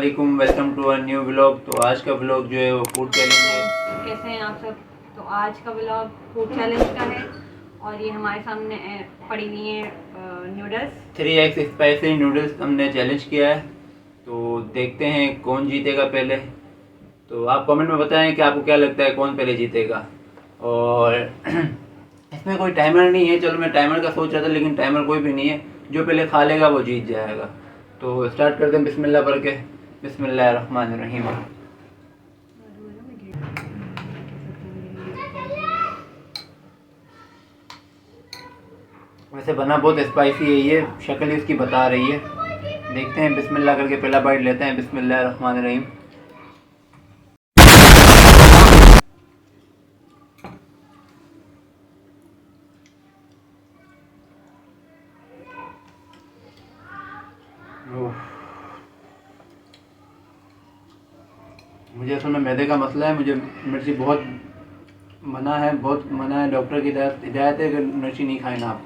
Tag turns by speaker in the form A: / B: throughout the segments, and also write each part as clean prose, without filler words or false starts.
A: वालेकुम, welcome to a new vlog. तो आज का व्लॉग जो है वो फूड चैलेंज है।
B: कैसे हैं आप सब। तो आज का व्लॉग फूड चैलेंज का है और ये हमारे सामने पड़ी हुई है नूडल्स
A: 3x स्पाइसी नूडल्स हमने चैलेंज किया है। तो देखते हैं कौन जीतेगा पहले। तो आप कमेंट में बताएं कि आपको क्या लगता है कौन पहले जीतेगा। और इसमें कोई टाइमर नहीं है। चलो मैं टाइमर का सोच रहा था लेकिन टाइमर कोई भी नहीं है। जो पहले खा लेगा वो जीत जाएगा। तो स्टार्ट करते हैं बिस्मिल्लाह पढ़ के। बिस्मिल्लाहिर्रहमानिर्रहीम। वैसे बना बहुत स्पाइसी है, ये शक्ल ही इसकी बता रही है। देखते हैं, बिस्मिल्लाह करके पहला बाइट लेते हैं। बिस्मिल्लाहिर्रहमानिर्रहीम। मुझे असल में मैदे का मसला है। मुझे मिर्ची बहुत मना है, बहुत मना है। डॉक्टर की हिदायत है कि मिर्ची नहीं खाना आप,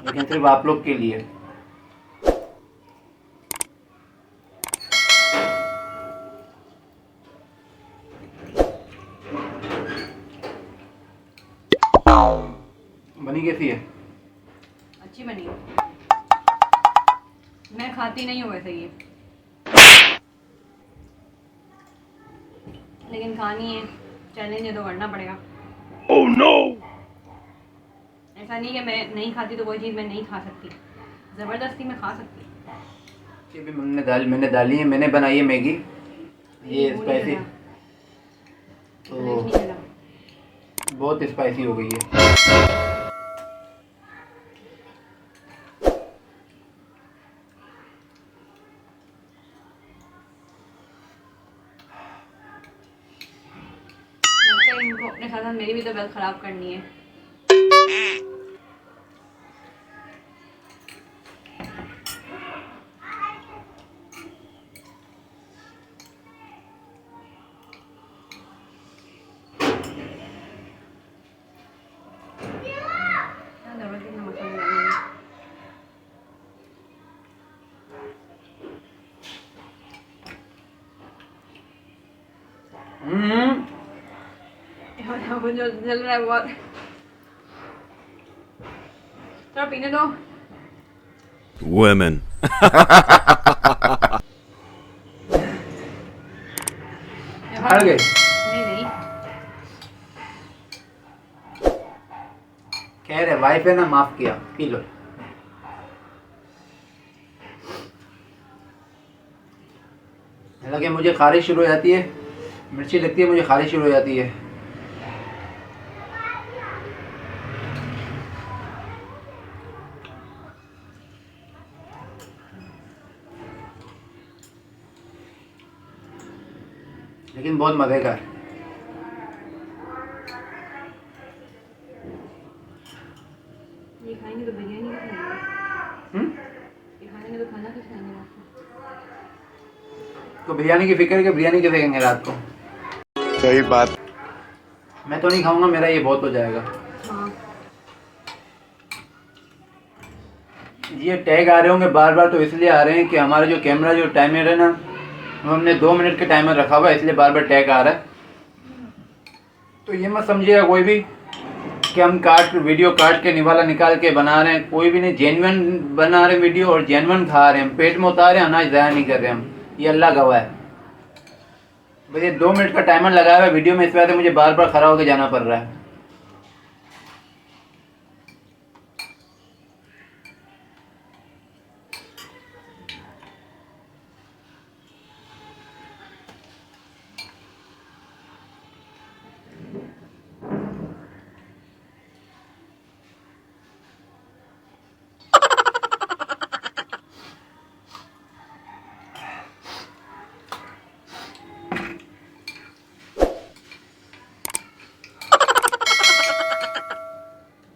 A: लेकिन सिर्फ आप लोग के लिए। बनी कैसी है?
B: अच्छी बनी है। मैं खाती नहीं हूँ वैसे ये, लेकिन खानी है। चैलेंज है तो करना पड़ेगा।
A: Oh no!
B: ऐसा नहीं कि मैं नहीं खाती तो कोई चीज़ मैं नहीं खा सकती, ज़बरदस्ती मैं खा सकती।
A: ये भी मैंने डाली है। मैंने बनाई है मैगी। ये
B: वो नहीं
A: स्पाइसी,
B: डला,
A: तो
B: नहीं डला।
A: बहुत स्पाइसी हो गई है।
B: लगता है इनको अपने साथ साथ मेरी भी तबीयत ख़राब करनी है। क्या ज़रूरत है इतना मसाला डालने की? वो जो जल रहा है बहुत। चलो पीने दो।
C: Women.
A: हार गए।
B: नहीं नहीं,
A: खैर है, वाइफ है ना, माफ किया। P low. हालांकि मुझे खारिश शुरू हो जाती है, मिर्ची लगती है, मुझे खारिश शुरू हो जाती है। लेकिन बहुत मज़े का है।
B: ये खाएंगे तो बिरयानी कैसे खाएंगे? ये खाएंगे तो खाना कैसे खाएंगे रात को?
A: तो बिरयानी की फिक्र है कि बिरयानी कैसे खाएंगे रात को?
C: सही बात।
A: मैं तो नहीं खाऊंगा, मेरा ये बहुत हो जाएगा।
B: हाँ,
A: ये टैग आ रहे होंगे बार बार, तो इसलिए आ रहे हैं कि हमारा जो कैमरा जो टाइमर है ना, हमने 2 मिनट का टाइमर रखा हुआ है, इसलिए बार बार टैग आ रहा है। तो ये मत समझिएगा कोई भी कि हम वीडियो काट के निवाला निकाल के बना रहे हैं। कोई भी नहीं, जेन्युइन बना रहे वीडियो और जेन्युइन खा रहे हैं। हम पेट में उतार रहे हैं, अनाज ज़ाया नहीं कर रहे हम। ये अल्लाह गवाह है। बस ये 2 मिनट का टाइमर लगाया हुआ है वीडियो में, इस वजह से मुझे बार बार खड़ा होकर जाना पड़ रहा है।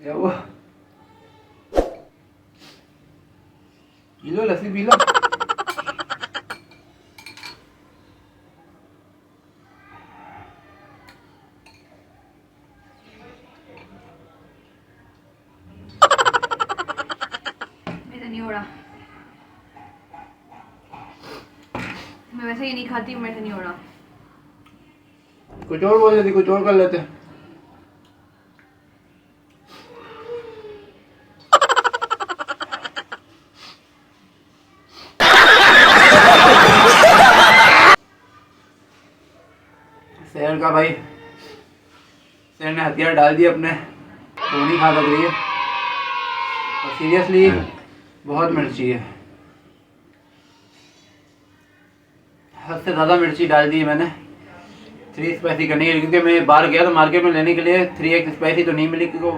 A: क्या हुआ? पी लो, लस्सी पी लो।
B: मेरा नहीं हो रहा। मैं वैसे ही नहीं खाती, मेरे से नहीं हो रहा।
A: कुछ और बोल देती, कुछ और कर लेते। शहर का भाई, शहर ने हथियार डाल दिए अपने, तो नहीं खा लग रही है। और सीरियसली बहुत मिर्ची है, हद से ज़्यादा मिर्ची डाल दी है मैंने 3 स्पाइसी करने के लिए, क्योंकि मैं बाहर गया तो मार्केट में लेने के लिए 3x स्पाइसी तो नहीं मिली, क्योंकि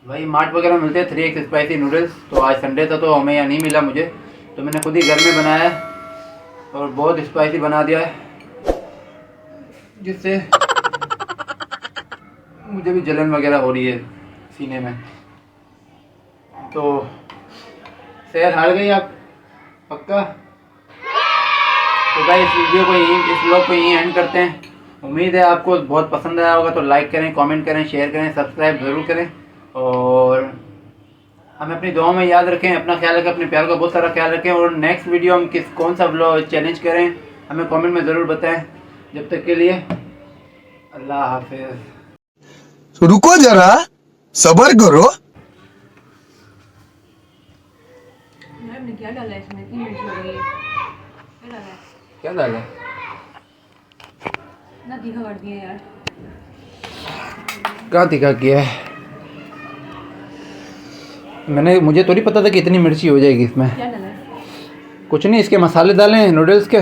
A: भाई मार्ट वगैरह मिलते हैं 3x स्पाइसी नूडल्स। तो आज संडे था तो हमें यहाँ नहीं मिला मुझे, तो मैंने खुद ही घर में बनाया है और बहुत स्पाइसी बना दिया है, जिससे मुझे भी जलन वगैरह हो रही है सीने में। तो शहर हार गई आप पक्का। तो भाई इस वीडियो को यहीं, इस व्लॉग को यहीं एंड करते हैं। उम्मीद है आपको बहुत पसंद आया होगा, तो लाइक करें, कमेंट करें, शेयर करें, सब्सक्राइब ज़रूर करें और हमें अपनी दुआओं में याद रखें। अपना ख्याल रखें, अपने प्यार का बहुत सारा ख्याल रखें। और नेक्स्ट वीडियो हम कौन सा व्लॉग चैलेंज करें हमें कमेंट में ज़रूर बताएं। जब तक के लिए अल्लाह हाफिज़।
C: रुको जरा, सबर करो।
B: यार हमने क्या डाला है इसमें, इतनी मिर्च हो गई है। क्या डाला है?
A: क्या डाला?
B: ना तीखा कर दिया यार।
A: क्या तीखा किया है मैंने, मुझे तो नहीं पता था कि इतनी मिर्ची हो जाएगी इसमें।
B: क्या डाला है?
A: कुछ नहीं, इसके मसाले डाले हैं नूडल्स के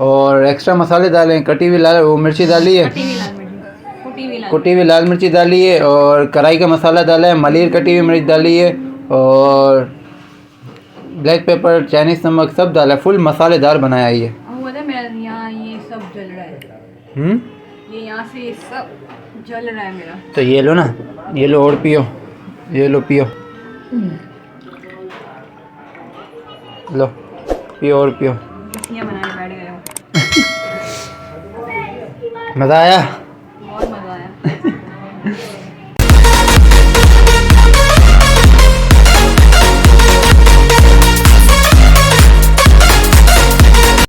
A: और एक्स्ट्रा मसाले डाले हैं, कटी हुई लाल वो मिर्ची डाली है,
B: कटी हुई लाल मिर्ची,
A: कुटी हुई लाल मिर्ची डाली है और कढ़ाई का मसाला डाला है, मलीर कटी हुई मिर्च डाली है और ब्लैक पेपर, चाइनीज़ नमक सब डाला है। फुल मसालेदार बनाया है ये।
B: अब पता है मेरा यहाँ ये सब जल रहा है। ये यहाँ से ये सब जल रहा है मेरा।
A: तो ये लो ना, ये लो और पियो, ये लो पियो, लो पियो और पियो।
B: लस्सियाँ बनाने बैठ गए हो।
A: मज़ा आया?
B: बहुत मज़ा आया।